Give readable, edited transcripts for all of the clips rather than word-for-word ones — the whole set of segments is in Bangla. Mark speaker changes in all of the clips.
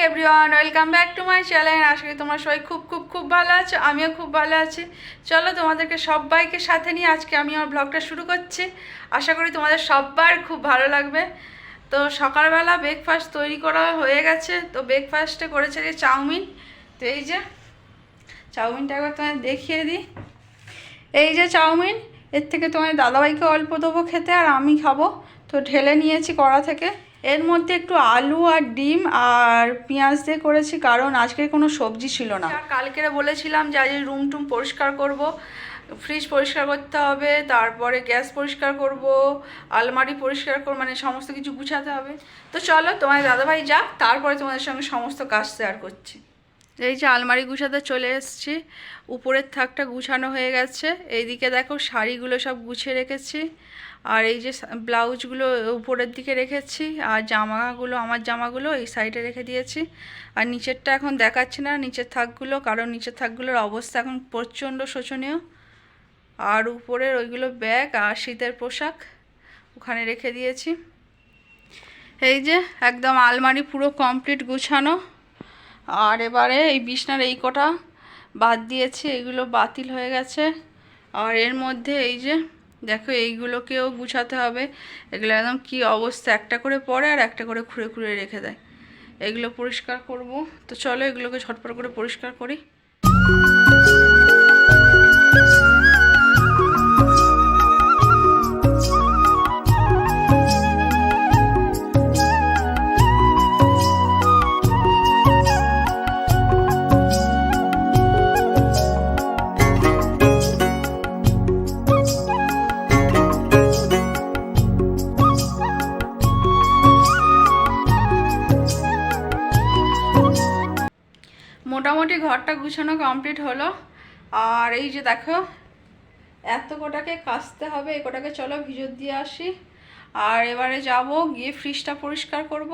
Speaker 1: Everyone, welcome back to my channel. আশা করি তোমরা সবাই খুব খুব খুব ভালো আছো, আমিও খুব ভালো আছি। চলো তোমাদেরকে সবাইকে সাথে নিয়ে আজকে আমি আমার ব্লগটা শুরু করছি। আশা করি তোমাদের সবার খুব ভালো লাগবে। তো সকালবেলা ব্রেকফাস্ট তৈরি করা হয়ে গেছে। তো ব্রেকফাস্টে করেছে যে চাউমিন। তো এই যে চাউমিনটা একবার তোমায় দেখিয়ে দিই। এই যে চাউমিন, এর থেকে তোমার দাদাভাইকে অল্প দেবো খেতে, আর আমি খাবো। তো ঢেলে নিয়েছি কড়া থেকে। এর মধ্যে একটু আলু আর ডিম আর পেঁয়াজ দিয়ে করেছি, কারণ আজকে কোনো সবজি ছিল না। আর কালকেরে বলেছিলাম যে আজ রুম টুম পরিষ্কার করব, ফ্রিজ পরিষ্কার করতে হবে, তারপরে গ্যাস পরিষ্কার করব, আলমারি পরিষ্কার করব, মানে সমস্ত কিছু গুছাতে হবে। তো চলো তোমার দাদাভাই যাক, তারপরে তোমাদের সঙ্গে সমস্ত কাজ শেয়ার করছি। এই যে আলমারি গুছাতে চলে এসেছি, উপরের থাকটা গুছানো হয়ে গেছে। এইদিকে দেখো শাড়িগুলো সব গুছিয়ে রেখেছি, আর এই যে ব্লাউজগুলো উপরের দিকে রেখেছি, আর জামাগুলো, আমার জামাগুলো এই সাইডে রেখে দিয়েছি। আর নিচেরটা এখন দেখাচ্ছি না, নিচের থাকগুলো, কারণ নিচের থাকগুলোর অবস্থা এখন প্রচণ্ড শোচনীয়। আর উপরের ওইগুলো ব্যাগ আর শীতের পোশাক ওখানে রেখে দিয়েছি। এই যে একদম আলমারি পুরো কমপ্লিট গুছানো। আর এবারে এই বিছনার এই কটা বাদ দিয়েছি, এইগুলো বাতিল হয়ে গেছে। আর এর মধ্যে এই যে দেখো এইগুলোকেও গুছাতে হবে। এগুলো একদম কি অবস্থা, একটা করে পরে আর একটা করে খুঁড়ে খুঁড়ে রেখে দেয়। এগুলো পরিষ্কার করব। তো চলো এগুলোকে ঝটপট করে পরিষ্কার করি। মোটামুটি ঘরটা গুছানো কমপ্লিট হলো। আর এই যে দেখো এত কটাকে কাচতে হবে, এই কটাকে চলো ভিজত দিয়ে আসি। আর এবারে যাব গিয়ে ফ্রিজটা পরিষ্কার করব,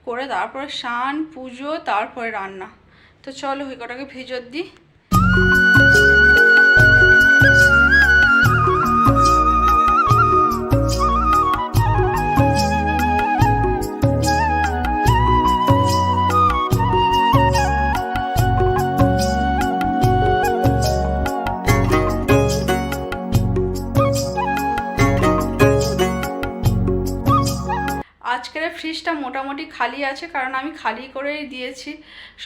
Speaker 1: করে তারপরে স্নান পুজো, তারপরে রান্না। তো চলো এই কটাকে ভিজত দিই। আজকের ফ্রিজটা মোটামুটি খালি আছে, কারণ আমি খালি করেই দিয়েছি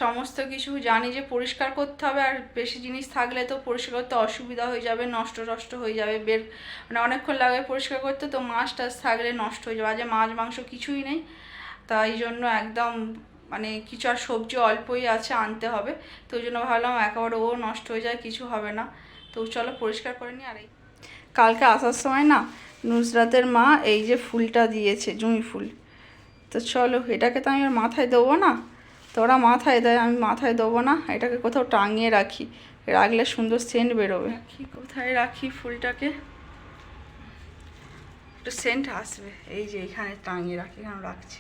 Speaker 1: সমস্ত কিছু। জানি যে পরিষ্কার করতে হবে, আর বেশি জিনিস থাকলে তো পরিষ্কার করতে অসুবিধা হয়ে যাবে, নষ্ট হয়ে যাবে, মানে অনেকক্ষণ লাগবে পরিষ্কার করতে। তো মাছ টাছ থাকলে নষ্ট হয়ে যাবে, আজ মাছ মাংস কিছুই নেই, তাই জন্য একদম মানে কিছু আর সবজি অল্পই আছে, আনতে হবে। তো ওই জন্য ভাবলাম একেবারে ও নষ্ট হয়ে যায়, কিছু হবে না। তো চলো পরিষ্কার করে নিই। আর এই কালকে আসার সময় না নুসরাতের মা এই যে ফুলটা দিয়েছে, জুঁই ফুল। তো চলো এটাকে তো আমি আর মাথায় দেবো না, তো ওরা মাথায় দেয়, আমি মাথায় দেবো না, এটাকে কোথাও টাঙিয়ে রাখি, রাখলে সুন্দর সেন্ট বেরোবে। কি কোথায় রাখি ফুলটাকে, একটু সেন্ট আসবে। এই যে এখানে টাঙিয়ে রাখি, এখানে রাখছি,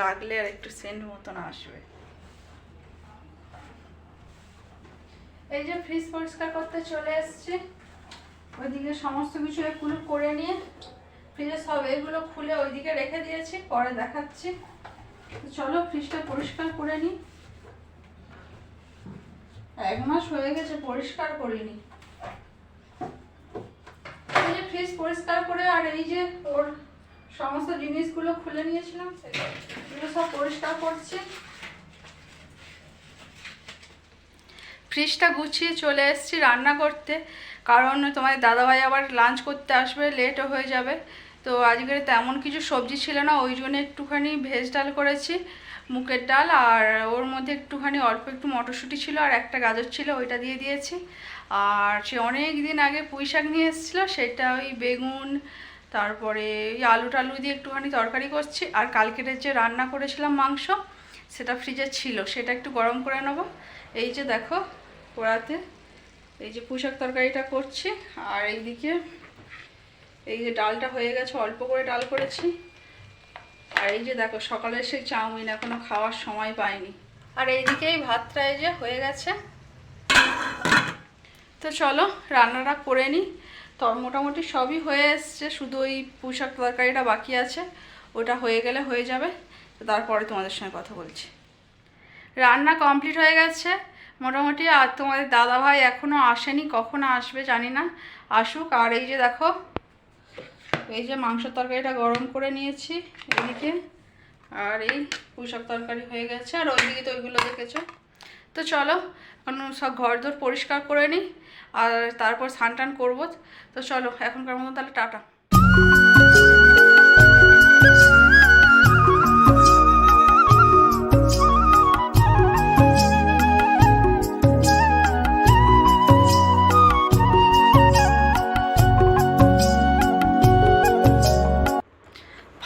Speaker 1: রাখলে আর একটু সেন্ট মতন আসবে। এই যে ফ্রিজ পরিষ্কার করতে চলে এসছি, ওইদিকে সমস্ত কিছু এগুলো করে নিয়ে ফ্রিজে সব এগুলো খুলে ওইদিকে রেখে দিয়েছি, পরে দেখাচ্ছি। চলো ফ্রিজটা পরিষ্কার করে নিই। 1 মাস হয়ে গেছে পরিষ্কার করিনি। এই যে ফ্রিজ পরিষ্কার করে, আর এই যে ওর সমস্ত জিনিসগুলো খুলে নিয়েছিলাম, সেগুলো সব পরিষ্কার করছি। ফ্রিজটা গুছিয়ে চলে এসেছি রান্না করতে, কারণ তোমার দাদাভাই আবার লাঞ্চ করতে আসবে, লেটও হয়ে যাবে। তো আজকের তেমন কিছু সবজি ছিল না, ওই জন্য একটুখানি ভেজ ডাল করেছি, মুগের ডাল, আর ওর মধ্যে একটুখানি অল্প একটু মটরশুঁটি ছিল, আর একটা গাজর ছিল, ওইটা দিয়ে দিয়েছি। আর সে অনেক দিন আগে পুঁই শাক নিয়ে এসেছিলো, সেটা ওই বেগুন, তারপরে ওই আলু টালু দিয়ে একটুখানি তরকারি করছি। আর কালকের যে রান্না করেছিলাম মাংস, সেটা ফ্রিজে ছিল, সেটা একটু গরম করে নেবো। এই যে দেখো কড়াতে এই যে পুঁই শাক তরকারিটা করছি, আর এইদিকে এই যে ডালটা হয়ে গেছে, অল্প করে ডাল করেছি। আর এই যে দেখো সকালে সেই চাউমিন এখনো খাওয়ার সময় পাইনি। আর এইদিকে এই ভাতটা এই যে হয়ে গেছে। তো চলো রান্নাটা করে নিই। তো মোটামুটি সবই হয়ে এসছে, শুধু ওই পুঁই শাক তরকারিটা বাকি আছে, ওটা হয়ে গেলে হয়ে যাবে। তো তারপরে তোমাদের সঙ্গে কথা বলছি। রান্না কমপ্লিট হয়ে গেছে মোটামুটি। আর তোমাদের দাদাভাই এখনও আসেনি, কখন আসবে জানি না, আসুক। আর এই যে দেখো, এই যে মাংসের তরকারিটা গরম করে নিয়েছি এদিকে, আর এই পুঁইশাক তরকারি হয়ে গেছে, আর ওইদিকে তো ওইগুলো দেখেছো। তো চলো এখন সব ঘরদোর পরিষ্কার করে নিই, আর তারপর স্নান টান করবো। তো চলো এখনকার মতো তাহলে টাটা।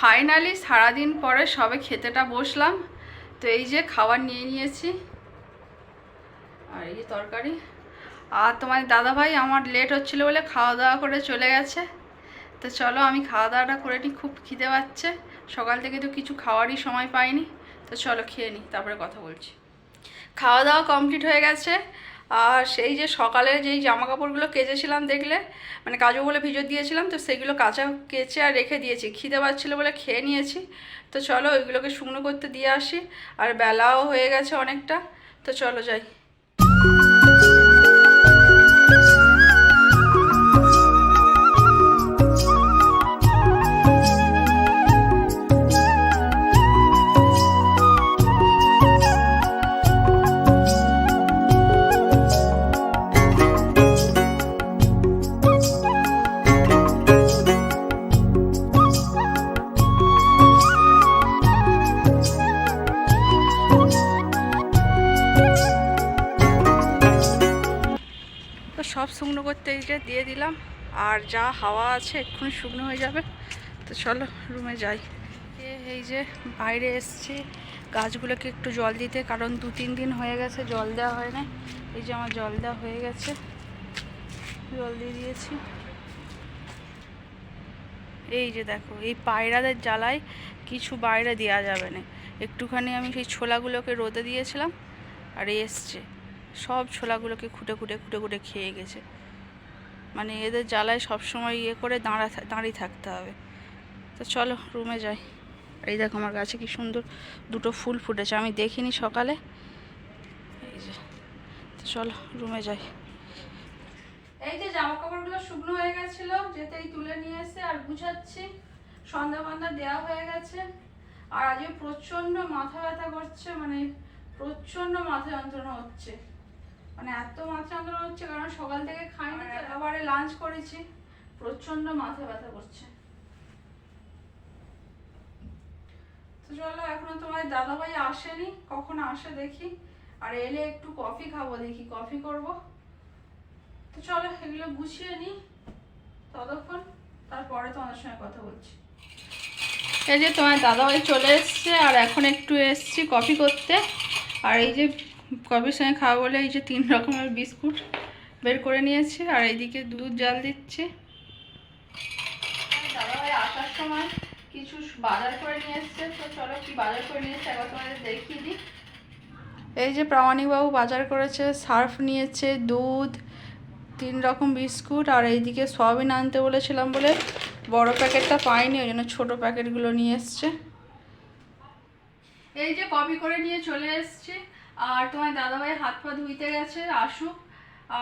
Speaker 1: ফাইনালি সারাদিন পরে সবে খেতেটা বসলাম। তো এই যে খাবার নিয়ে নিয়েছি, আর এই যে তরকারি। আর তোমার দাদাভাই আমার লেট হচ্ছিলো বলে খাওয়া দাওয়া করে চলে গেছে। তো চলো আমি খাওয়া দাওয়াটা করে নিই, খুব খিদে পাচ্ছে, সকাল থেকে তো কিছু খাওয়ারই সময় পাইনি। তো চলো খেয়ে নিই, তারপরে কথা বলছি। খাওয়া দাওয়া কমপ্লিট হয়ে গেছে। আর সেই যে সকালে যেই জামা কাপড়গুলো কেচেছিলাম দেখলে, মানে কাচবো বলে ভিজো দিয়েছিলাম, তো সেগুলো কাঁচা কেচে আর রেখে দিয়েছি, খিদে পাচ্ছিলো বলে খেয়ে নিয়েছি। তো চলো ওইগুলোকে শুকনো করতে দিয়ে আসি, আর বেলাও হয়ে গেছে অনেকটা। তো চলো যাই। তো সব শুকনো করতে এই যে দিয়ে দিলাম, আর যা হাওয়া আছে এক্ষুনি শুকনো হয়ে যাবে। তো চলো রুমে যাই। এই যে বাইরে এসছি গাছগুলোকে একটু জল দিতে, কারণ 2-3 দিন হয়ে গেছে জল দেওয়া হয় না। এই যে আমার জল দেওয়া হয়ে গেছে, জল দিয়ে দিয়েছি। এই যে দেখো, এই পায়রাদের জ্বালায় কিছু বাইরে দেওয়া যাবে না। একটুখানি আমি সেই ছোলাগুলোকে রোদে দিয়েছিলাম, আর এসছে সব ছোলাগুলোকে খুঁটে খুঁটে খুঁটে খুঁটে খেয়ে গেছে। মানে এদের জ্বালায় সবসময় ইয়ে করে দাঁড়িয়ে থাকতে হবে। তো চলো রুমে যাই। এই দেখো আমার গাছে কি সুন্দর দুটো ফুল ফুটেছে, আমি দেখিনি সকালে। এই যে, তো চলো রুমে যাই। এই যে জামা কাপড়গুলো শুকনো হয়ে গেছিল, যেতেই তুলে নিয়ে এসে আর গুছাচ্ছি। সন্ধ্যা বান্ধা দেওয়া হয়ে গেছে। আর আজকে প্রচণ্ড মাথা ব্যথা করছে, মানে প্রচণ্ড মাথা যন্ত্রণা হচ্ছে, মানে এত মাথা যন্ত্রণা হচ্ছে, কারণ সকাল থেকে খাইনি, একেবারে লাঞ্চ করেছি, প্রচণ্ড মাথা ব্যথা করছে। তো চলো, এখনো তোমার দাদাভাই আসেনি, কখন আসে দেখি, আর এলে একটু কফি খাবো, দেখি কফি করব। তো চলো এগুলো গুছিয়ে নিই ততক্ষণ, তারপরে তোমাদের সঙ্গে কথা বলছি। এই যে তোমার দাদাভাই চলে এসছে, আর এখন একটু এসছি কফি করতে। আর এই যে কফির সঙ্গে খাওয়া বলে এই যে 3 রকমের বিস্কুট বের করে নিয়েছি, আর এইদিকে দুধ জাল দিচ্ছি। দাদাভাই আসার সময় কিছু বাজার করে নিয়ে এসছে, তো চলো কি বাজার করে নিয়ে এসছে একবার তোমাদের দেখিয়ে দিই। এই যে প্রামাণিকবাবু বাজার করেছে, সার্ফ নিয়েছে, দুধ, 3 রকম বিস্কুট, আর এইদিকে সয়াবিন আনতে বলেছিলাম বলে বড় প্যাকেটটা পাইনি, ওই জন্য ছোটো প্যাকেটগুলো নিয়ে এসছে। এই যে কপি করে নিয়ে চলে এসছে, আর তোমার দাদাভাই হাত পা ধুইতে গেছে, আসুক।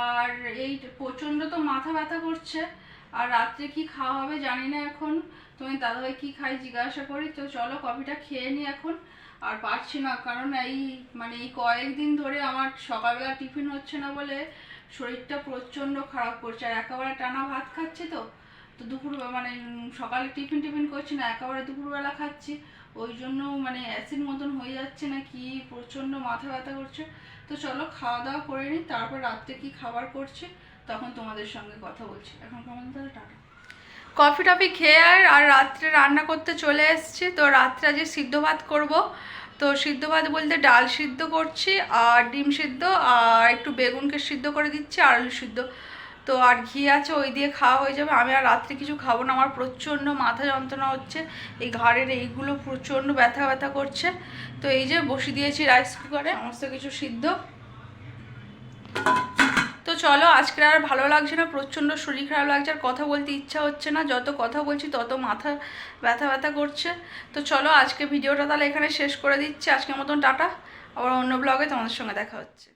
Speaker 1: আর এই প্রচণ্ড তো মাথা ব্যথা করছে, আর রাত্রে কি খাওয়া হবে জানি না এখন। তুমি দাদাভাই কি খাই জিজ্ঞাসা করি। তো চলো কফিটা খেয়ে নিই এখন, আর পারছি না, কারণ এই কয়েকদিন ধরে আমার সকালবেলা টিফিন হচ্ছে না বলে শরীরটা প্রচণ্ড খারাপ করছে, আর একেবারে টানা ভাত খাচ্ছি। তো দুপুর সকালে টিফিন করছি না, একেবারে দুপুরবেলা খাচ্ছি, ওই জন্য অ্যাসিড মতন হয়ে যাচ্ছে না কি, প্রচণ্ড মাথা ব্যথা করছে। তো চলো খাওয়া দাওয়া করে নিই, তারপর রাত্রে কি খাবার করছে তখন তোমাদের সঙ্গে কথা বলছি। এখন কেমন তাহলে টাটা। কফি টফি খেয়ে আর রাত্রে রান্না করতে চলে এসেছি। তো রাত্রে আজকে সিদ্ধ ভাত করবো। তো সিদ্ধ ভাত বলতে ডাল সিদ্ধ করছি, আর ডিম সিদ্ধ, আর একটু বেগুনকে সিদ্ধ করে দিচ্ছি, আর আলু সিদ্ধ। তো আর ঘি আছে, ওই দিয়ে খাওয়া হয়ে যাবে। আমি আর রাত্রে কিছু খাবো না, আমার প্রচণ্ড মাথা যন্ত্রণা হচ্ছে, এই ঘাড়ের এইগুলো প্রচণ্ড ব্যথা ব্যথা করছে। তো এই যে বসিয়ে দিয়েছি রাইস কুকারে সমস্ত কিছু সিদ্ধ। তো চলো, আজকে আর ভালো লাগছে না, প্রচণ্ড শরীর খারাপ লাগছে, আর কথা বলতে ইচ্ছা হচ্ছে না, যত কথা বলছি তত মাথা ব্যথা ব্যথা করছে। তো চলো আজকে ভিডিওটা তাহলে এখানে শেষ করে দিচ্ছি, আজকের মতন টাটা, আবার অন্য ব্লগে তোমাদের সঙ্গে দেখা হচ্ছে।